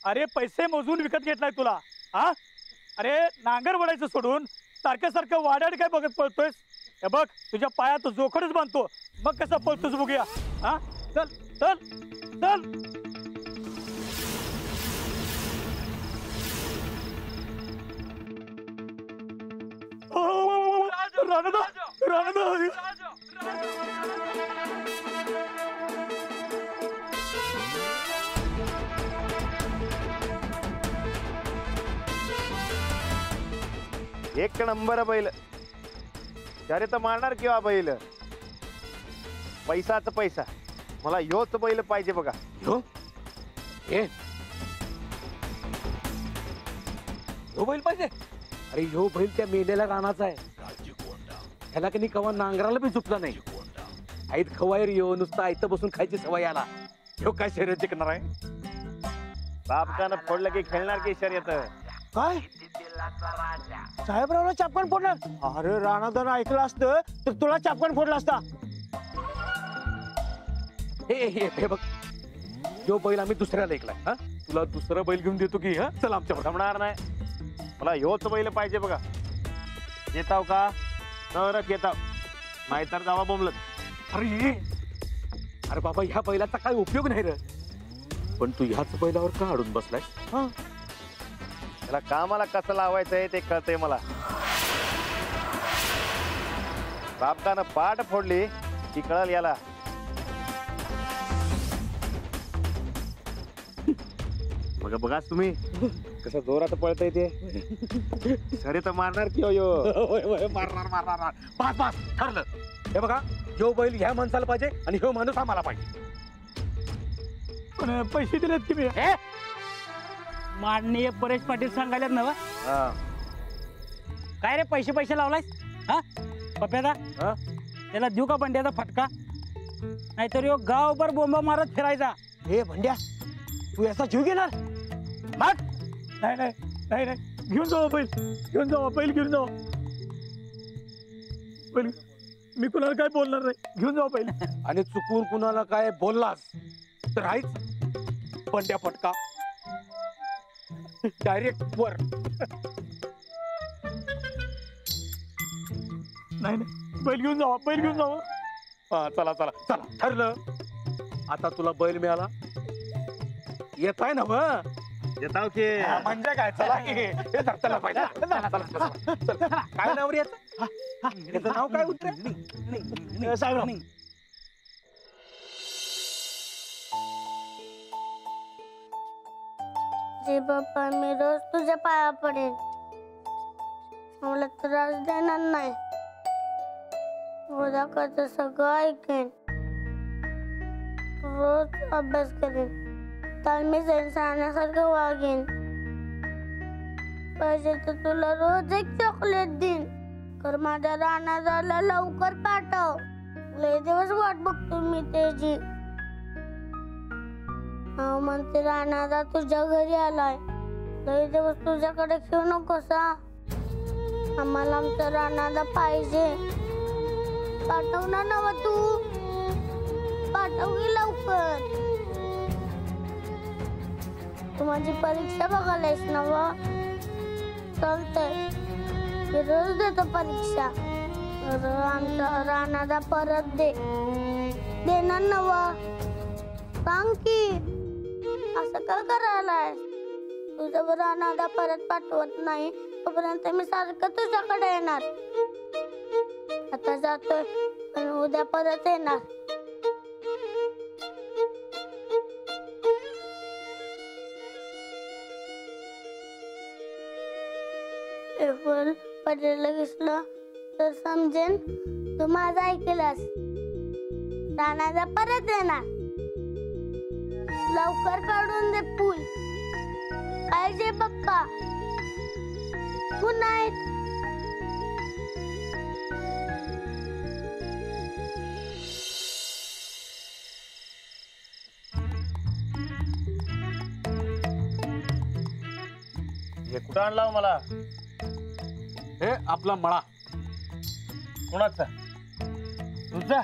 अरे पैसे मोजून विकत घेतलाय तुला हा? अरे नांगर वडायचं सोडून सारखं सारखं वाड्याड काय बघत पळतोयस? हे बघ तुझ्या पायात जोखडच बांधतो मग कसा पळतोस बघूया. हा चल चल चल. राणा एक नंबर बैल. अरे तर मारणार किंवा बैल. पैसाच पैसा. मला ह्योच बैल पाहिजे बघा. ह्यो बैल पाहिजे. अरे ह्यो बैल त्या मेंढ्याला रानाचा आहे. ह्याला कधी कवा नांगराला बी झुकला नाही. आईत खवायर येऊ नुसतं आयतं बसून खायची सवय आला. ह्यो काय शर्यत जिंकणार आहे? बापकानं फोडलं की खेळणार की शर्यत. काय साहेबरावला चापकान फोडणार? अरे राणादान ऐकलं असतं तर तुला चापकान फोडला असता. हे बघ ह्यो बैल आम्ही दुसऱ्याला ऐकलाय. हा तुला दुसरा बैल घेऊन देतो की हा चल आमच्या जमणार नाही. मला ह्योच बैल पाहिजे बघा. येताव का तरच येताव नाहीतर जावा बोंबलत. अरे बाबा ह्या बैलाचा काय उपयोग नाही रे. पण तू ह्याच बैलावर का अडून बसलाय? त्याला कामाला कसं लावायचंय ते कळतंय मला. बापकानं पाठ फोडली की कळल याला. बघा बघा तुम्ही कसं जोरात पळतय ते. सरे तर मारणार की हो. मारणार. पाच ठरलं. हे बघा ह्यो बैल ह्या माणसाला पाहिजे आणि ह्यो माणूस आम्हाला पाहिजे. पण पैसे दिलेत की मी. माननीय परेश पाटील सांगायला ना काय रे पैसे लावलायस हा पप्यादा? त्याला देऊ का बंड्याचा फटका? नाहीतर यो गावभर बोंबा मारत फिरायचा. हे भंड्या तू याचा जीव घेणार? मग नाही घेऊन जाऊ बैल. घेऊन जाऊ बैल. घेऊन जाऊ बैल. मी कुणाला काय बोलणार नाही. घेऊन जाऊ बैल. आणि चुकून कुणाला काय बोललास तर आहेच बंड्या फटका डायरेक्ट वर. नाही बैल घेऊन जाऊ. बैल घेऊन जाऊ. चला ठरलं. आता तुला बैल मिळाला. येत आहे ना व येताव की. म्हणजे काय चला की चला पाहिजे. काय नाव रे याचं नाव काय उतर साहेबराव जे बाप्पा मी रोज तुझ्या पाया पडेल. मला त्रास देणार नाही. उद्या कसं सगळं ऐकेन. रोज अभ्यास करेन. तर मी सांगण्यासारखं वागेन. पाहिजे तर तुला रोज एक चॉकलेट देईन. तर माझ्या रानाला लवकर पाठव. लय दिवस वाट बघतो मी त्याची. म्हणते राणादा तुझ्या घरी आलाय. लय दिवस तुझ्याकडे खेळू नकोस. आम्हाला आमचा राणादा पाहिजे. पाठव ना नव तू. पाठव की लवकर. तू माझी परीक्षा बघायलायस नव? चालतंय रोज देतो परीक्षा. आमचा राणादा परत दे. देणार नव? सांग की. असं का करायलाय? तुझं राणादा परत पाठवत नाही तोपर्यंत मी सारखं तुझ्याकडे येणार. आता जातोय पण उद्या परत येणार. पडेला दिसलं तर समजेन तू माझं ऐकलंस. राणादा परत येणार. लवकर काढून दे पूल. पाहिजे पक्का. Good night. हे कुठं आणला मला? हे आपला मळा. कोणाचा? तुझा?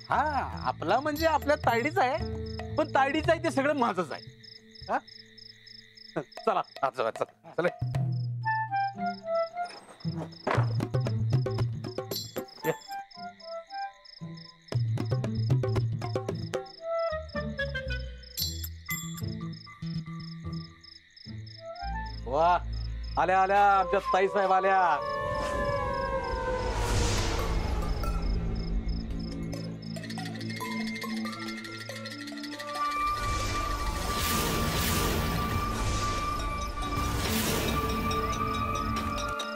हा आपला म्हणजे आपल्या तायडीचा आहे. पण तायडीचं आहे ते सगळं माझंच आहे. चला आत जाऊया, चला चले. ये. वा आल्या आल्या आमच्या ताई साहेब आल्या.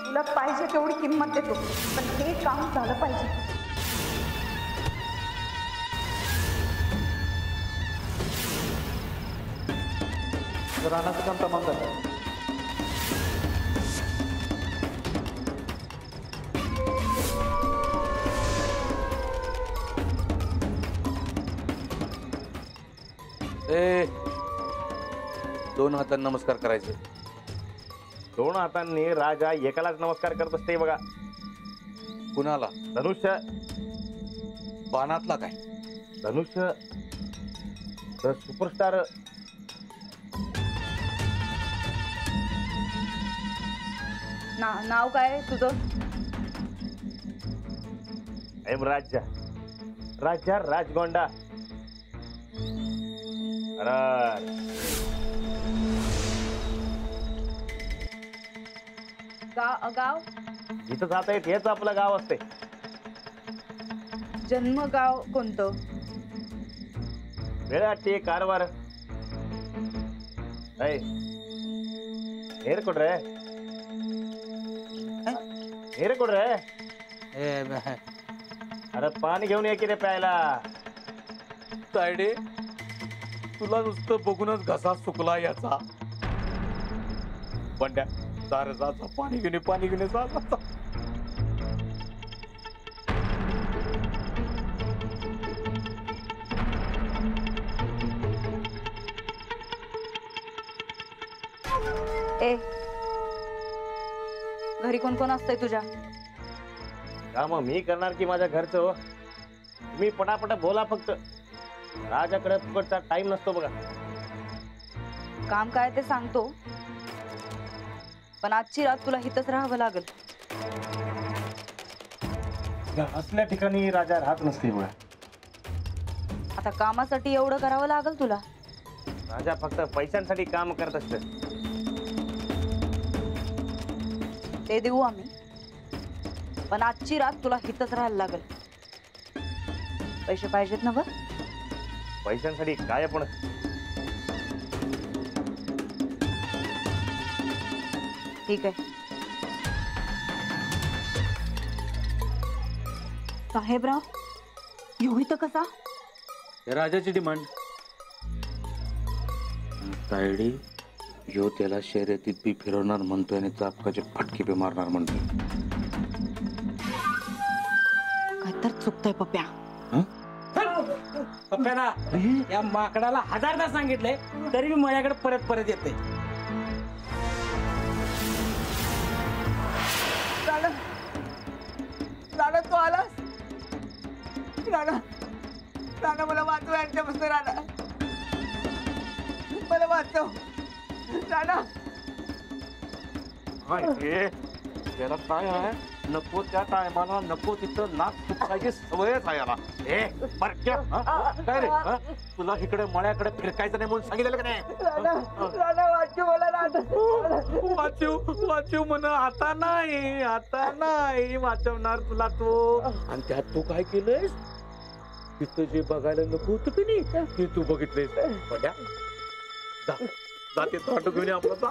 तुला पाहिजे तेवढी किंमत देतो पण हे काम झालं पाहिजे. रानाचं काम तमाम झालं. ए 2 हातांनी नमस्कार करायचे. 2 हातांनी राजा एकालाच नमस्कार करत असते बघा. कुणाला? धनुष्य. बाणातला काय? धनुष्य द सुपरस्टार. नाव काय तुझं? राजा राजा राजगोंडा. गाव जिथं जाता येत हेच आपलं गाव असते. जन्म गाव कोणतं? वेळाटी कारवार. हेर ಕೊಡ್ರೆ हेर ಕೊಡ್ರೆ. अरे पाणी घेऊन ये की रे प्यायला. तायडे तुला नुसतं बघूनच घसा सुकला याचा. बंड्या सारे जा पाणी घेऊन जा. ए घरी कोण कोण असतंय तुझ्या? काम मी करणार की माझ्या घरचं हो. तुम्ही पटापटा बोला फक्त. राजाकडे फुकटचा टाइम नसतो बघा. काम काय ते सांगतो पण आजची रात तुला इथंच राहावं लागेल. असल्या ठिकाणी राजा राहत नसते बघा. आता कामासाठी एवढं करावं लागेल तुला. राजा फक्त पैशांसाठी काम करत असत. ते देऊ आम्ही पण आजची रात तुला इथंच राहायला लागेल. पैसे पाहिजेत ना बघ. पैशांसाठी काय पण. ठीक आहे. साहेबराव येऊ इथं कसा? राजाची डिमांड. तायडी ह्यो त्याला शर्यतीत बी फिरवणार म्हणतोय आणि चापकाचे फटके बी मारणार म्हणतोय. काय तर चुकतंय पप्प्या. पप्प्याला या माकडाला 1000दा सांगितलंय तरी मी माझ्याकडे परत परत येते. राणा तू आलास? राणा मला वाचव यांच्यापासून. राणा मला वाचव. राणा त्याला काय आहे नको त्या टायमाला नको तिथं नाक फुटकायची सवयच आहे याला. काय रे तुला इकडे मळ्याकडे फिरकायचं नाही म्हणून सांगितलं का नाही? राणा वाचव मला. राणा वाचू म्हण. आता नाही वाचवणार तुला तो. आणि त्यात तू काय केलंयस? तिथं जे बघायला नको होतं की नाही ते तू बघितलंयस. बघा जाते तो घेऊन आपला.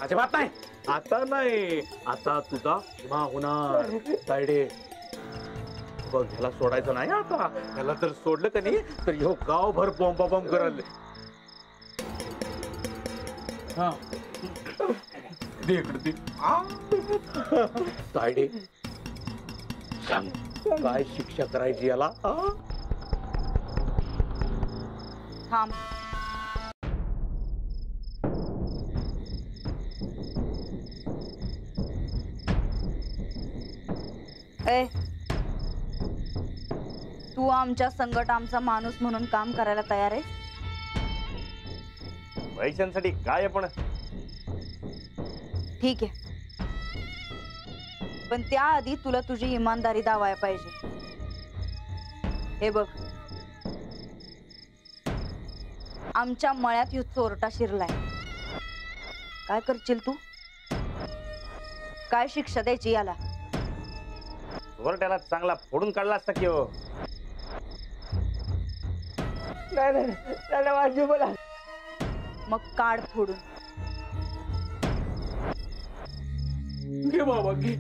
अजिबात नाही. आता नाही. आता तुझा विमा होणार. तायडे बघ ह्याला सोडायचं नाही. आता ह्याला जर सोडलं का नाही तर ह्यो गावभर बॉम्ब करल. तायडे सांग काय शिक्षा करायची याला? थांब. ए तू आमच्या संकट आमचा माणूस म्हणून काम करायला तयार आहे? पैशांसाठी काय पण ठीक आहे, पण त्याआधी तुला तुझी इमानदारी दावायला पाहिजे. हे बघ, आमच्या मळ्यात ह्यो चोरटा शिरलाय. काय करशील तू? काय शिक्षा द्यायची याला? चोरट्याला चांगला फोडून काढला असता की हो. नाही नाही दादा वाजू बोला. मग काढ फोडून. घे बाबा घे.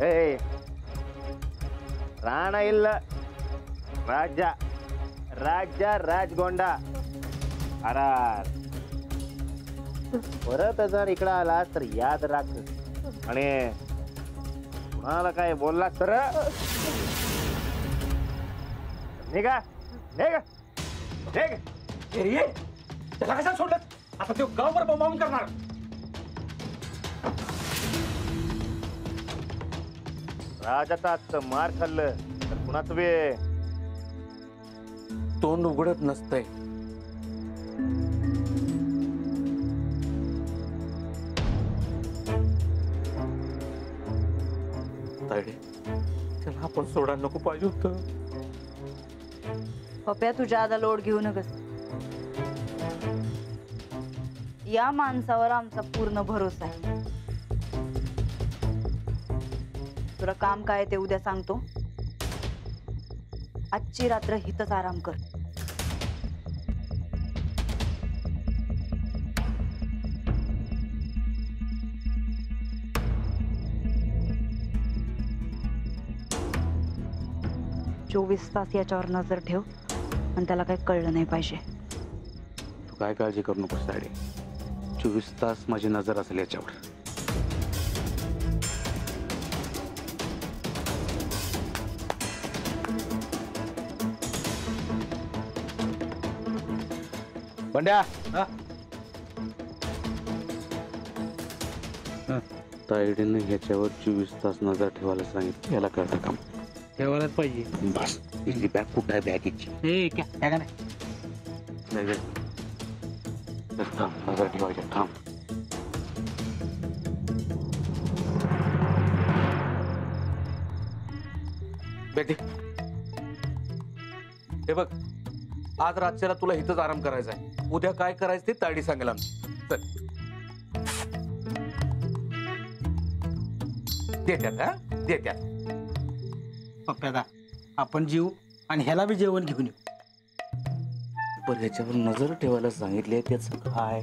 ಏಯ್ ರಾಣ ಇಲ್ಲ ರಾಜ ರಾಜ್ಯ राजगोंड अरार परत जर इकडं आलास तर याद राख आणि कुणाला काय बोलला तर निघा निघ निघ. ये त्याला कशाला सोडलं? आता तो गावभर बोंबाबोंब करणार. राजाचा आजचं मार खाल्लं तर कुणाचं बे तोंड उघडत नसतंय. तायडे, त्याला आपण सोडायला नको पाहिजे होतं. पप्या, तुझ्या आता लोड घेऊ नकस. या माणसावर आमचा पूर्ण भरोसा आहे. तुला काम काय ते उद्या सांगतो. आजची रात्र हितच आराम कर. चोवीस तास याच्यावर नजर ठेव आणि त्याला काही कळलं नाही पाहिजे. तू काय काळजी करू नकोस तायडे. 24 तास माझी नजर असेल याच्यावर. बंड्या, तायडीने ह्याच्यावर 24 तास नजर ठेवायला सांगितलं. याला कळतं काम ठेवायलाच पाहिजे. बस. हिची बॅग कुठं आहे? बॅग हिची. ए क्या काय नाही. थांब, नजर ठेवायच्या. थांब. बेटी, हे बघ, आज रातच्याला तुला इथंच आराम करायचा आहे. उद्या काय करायचं ते तायडी सांगेल आम्ही. चल. देत्यात, हा देत्यात. पप्प्यादा, आपण जीव आणि ह्याला बी जेवण घेऊन येऊ. पण ह्याच्यावर नजर ठेवायला सांगितले त्याचं काय?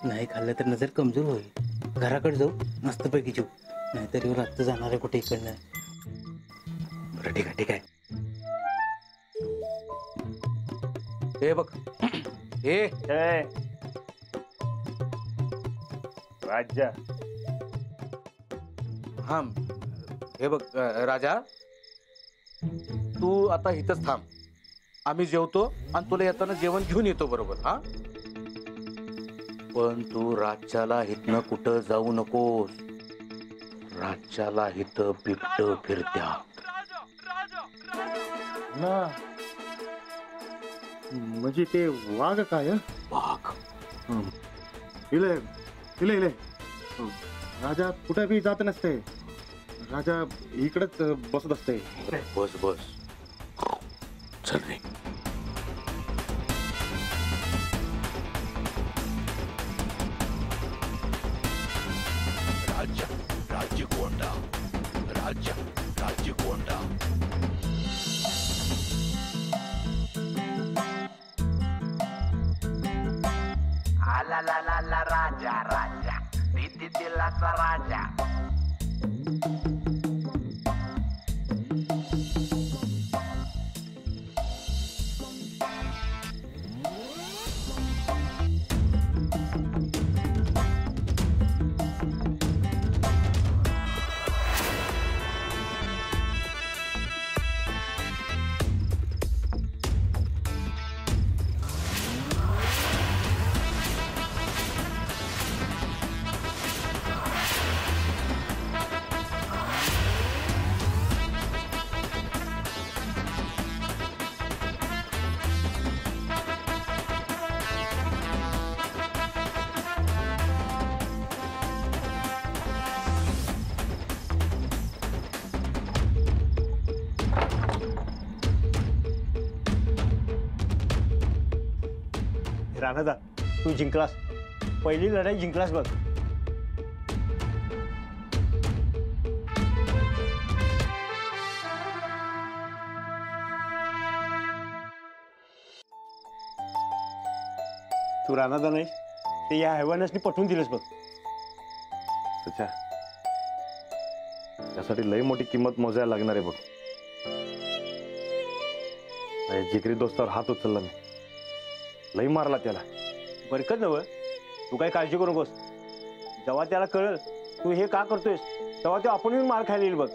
नाही खाल्लं तर नजर कमजोर होईल. घराकडे जाऊ, मस्तपैकी जेऊ. नाहीतर येऊ रात्र जाणार आहे कुठे इकडनं. बरं ठीक आहे, ठीक आहे. हे बघ, हे राज्य हा, हे बघ राजा, तू आता इथंच थांब. आम्ही जेवतो आणि तुला येताना जेवण घेऊन येतो, बरोबर? हा, पण तू राज्याला इथनं कुठं जाऊ नकोस. राज्याला इथं बिबट फिरत्या. म्हणजे ते वाघ काय? वाघ. इले इले इले राजा कुठे बी जात नसते. राजा इकडेच बसत असते. बस बस, चल रे. राजा भीती दिलाचा राजा. राणादा तू जिंकलास, पहिली लढाई जिंकलास बघ. तू राणादा नाही ते या हैवानासनी पटवून दिलंस बघ. सच्या त्यासाठी लई मोठी किंमत मोजायला लागणार आहे बघ. माझ्या जिगरी दोस्तावर हात उचलला मी, लई मारला त्याला. बरकत नव, तू काय काळजी करू नकोस. जेव्हा त्याला कळल तू हे का करतोयस तेव्हा तो आपण मार खायला येईल बघ.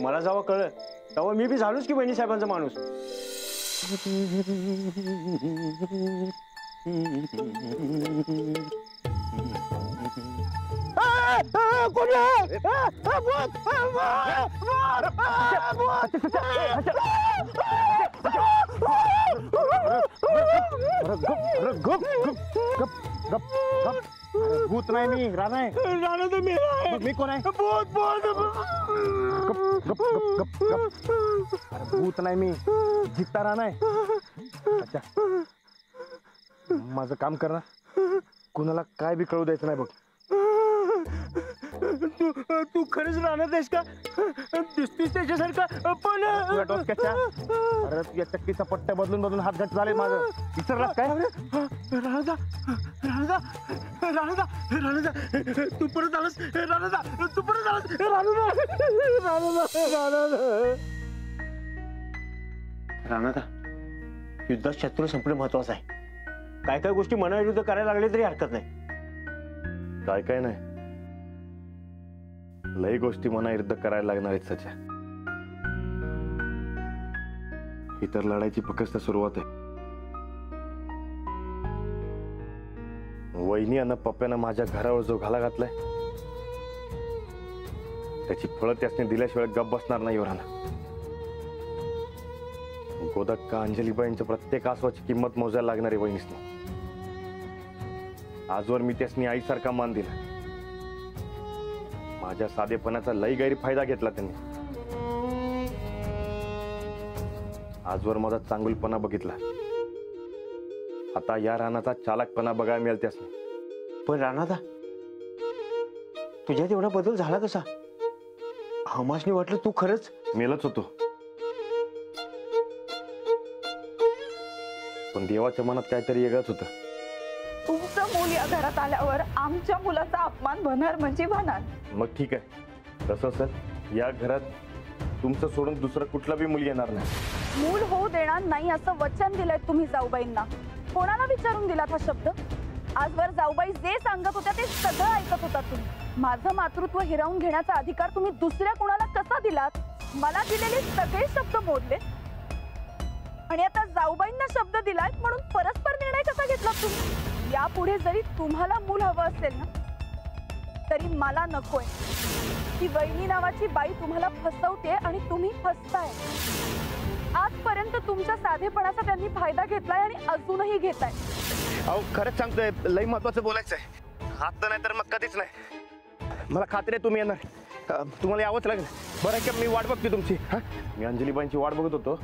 मला जेव्हा कळल तेव्हा मी बी झालोच की बहिणी साहेबांचा माणूस. भूत नाही मी, राणा आहे. राणा तर मेला आहे. मग मी कोण आहे? भूत भूत अरे भूत नाही मी, जित्ता राणा आहे. अच्छा, माझं काम कर ना, कुणाला काय बी कळू द्यायचं नाही बघ. तू खरंच राहणार आहेस का? दिसतीस त्याच्यासारखा पण तुझ्या डोसक्याच्या अरे या चक्कीचा पट्ट्या बदलून बदलून हात घट झाले माझं. विसरलास काय? राणा राणा राणा तू परत आलास. राणा तू परत आलास. राणा युद्धात शत्रू संपणं महत्वाचं आहे. काय काय गोष्टी मनाविरुद्ध करायला लागले तरी हरकत नाही. काय काय नाही, लई गोष्टी मनाविरुद्ध करायला लागणार आहेत सच्या. ही तर लढाईची फक्त सुरुवात आहे. वहिनी आणि पप्प्यानं माझ्या घरावर जो घाला घातलाय त्याची फळं त्यासने दिल्याशिवाय गप बसणार नाही राणा. गोदक्का अंजलीबाईंच्या प्रत्येक आसवाची किंमत मोजायला लागणार आहे वहिनीसनी. आजवर मी त्यासनी आईसारखा मान दिला. माझ्या साधेपणाचा लई गैरफायदा घेतला त्यांनी. आजवर माझा चांगुलपणा बघितला, आता या रानाचा चालकपणा बघायला मिळेल त्यासनी. पण राणा तुझ्यात एवढा बदल झाला कसा? हमासनी वाटलं तू खरंच मेलच होतो, पण देवाच्या मनात काहीतरी वेगळंच होतं. तुमचं मूल या घरात आल्यावर आमच्या मुलाचा अपमान होणार म्हणजे होणार. मग ठीक आहे, तसं असेल या घरात तुमचं सोडून दुसरं कुठला बी मुली येणार नाही. मूल होऊ देणार नाही असं वचन दिलंय तुम्ही जाऊबाईंना. कोणाला विचारून दिलात हा शब्द? आजवर जाऊबाई जे सांगत होत्या ते सगळं ऐकत होता तुम्ही. माझं मातृत्व हिरावून घेण्याचा अधिकार तुम्ही दुसऱ्या कोणाला कसा दिलात? मला दिलेले सगळे शब्द मोडले आणि आता जाऊबाईंना शब्द दिलाय म्हणून परस्पर निर्णय कसा घेतला तुम्ही? यापुढे जरी तुम्हाला मूल हवं असेल ना तरी मला नकोय. ती वहिनी नावाची बाई तुम्हाला फसवते आणि तुम्ही फसताय. आजपर्यंत तुमच्या साधेपणाचा त्यांनी फायदा घेतलाय आणि अजूनही घेताय. अहो खरंच सांगतोय, लई महत्वाचं बोलायचं आहे. आता नाही तर मग कधीच नाही. मला खात्री आहे तुम्ही येणार. तुम्हाला यावंच लागेल. बरं की मी वाट बघते तुमची. मी अंजलीबाईंची वाट बघत होतो,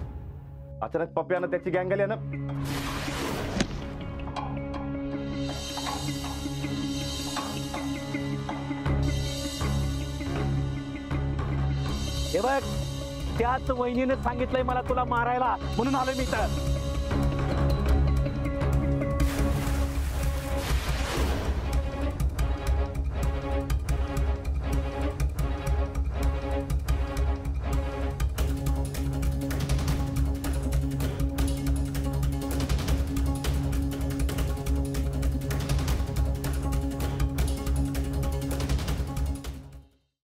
अचानक पप्प्यानं त्याची गँग आली ना. हे बघ, त्याच वहिनीने सांगितलंय मला तुला मारायला, म्हणून आलोय मी इथं.